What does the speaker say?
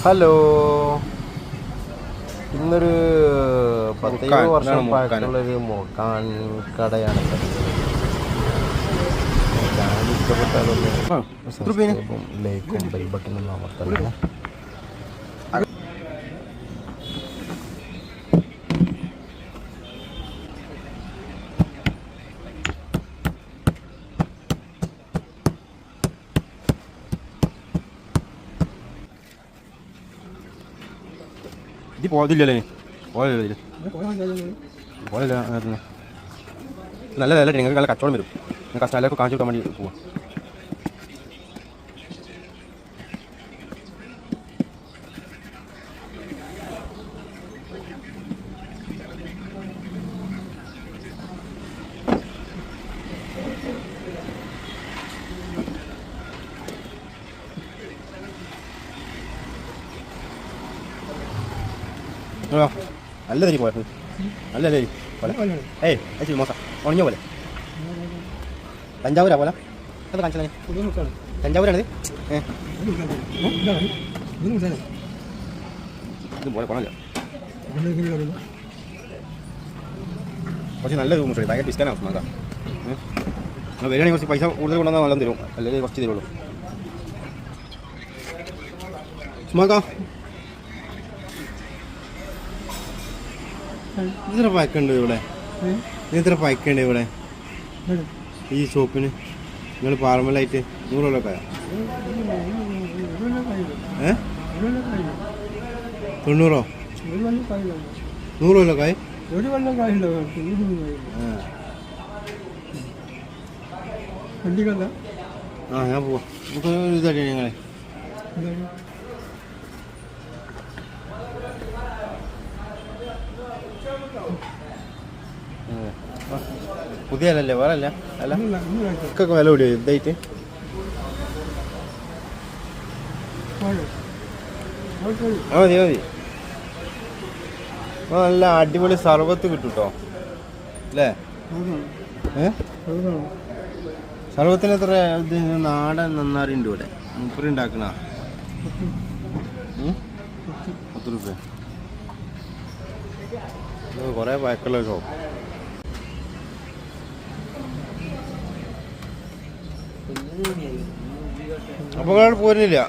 Hello, ഇന്നൊരു 10 വർഷം പഴക്കമുള്ളൊരു മുറുക്കാൻ കടയാണ്. ചാനൽ ഇഷ്ടപ്പെട്ടാലൊന്ന് സബ്സ്ക്രൈബും ലൈക്കും ബെൽ ബട്ടണും അമർത്തണം. ഇത് പോകത്തില്ലല്ലേ? പോയില്ല നല്ല നല്ല നിങ്ങൾക്ക് നല്ല കച്ചവടം വരും. കസ്റ്റമർക്ക് കാണിച്ചു കൊടുക്കാൻ വേണ്ടി പോവാം. നല്ല തരി പോലെ നല്ല തരി പോലെ ഏയ് മോശം ഉണങ്ങിയ പോലെ. തഞ്ചാവൂരാ പോലെ അത് കാണിച്ചത് തഞ്ചാവൂരാണിത്. ഇത് പോലെ കുഴപ്പമില്ല. കുറച്ച് നല്ല മുഷി ഭയങ്കര ഡിസ്കൗണ്ട് നോക്കാം. നിങ്ങൾ വരികയാണെങ്കിൽ കുറച്ച് പൈസ കൂടുതൽ കൊണ്ടുവന്നാൽ നല്ല തരും, അല്ലെങ്കിൽ കുറച്ച് തരുള്ളൂ. സുമാക്കാം ഇത്ര പൈക്കുണ്ട് ഇവിടെ? ഇത്ര പൈക്കുണ്ട് ഇവിടെ ഈ ഷോപ്പിന്? നിങ്ങൾ പാർമലായിട്ട് 100 കൊല്ലക്കായോ? 90? 100 കൊല്ലക്കായി? ആ ഞാൻ പോവാം. നമുക്ക് ഇതല്ലേ ഞങ്ങളെ പുതിയ അല്ലല്ലേ? വേറെ അല്ല അല്ല ഒക്കെ വില കൂടിയോ ഇതായിട്ട്? മതി മതി. നല്ല അടിപൊളി സർബത്ത് കിട്ടും കേട്ടോ അല്ലേ? സർബത്തിന് എത്ര ഇത്? നാടൻ നന്നാറിണ്ട് ഇവിടെ. 30 ഉണ്ടാക്കണ 10 രൂപ. കുറേ പഴക്കമുള്ള ഷോപ്പ്. അപ്പോൾ പോരുന്നില്ല.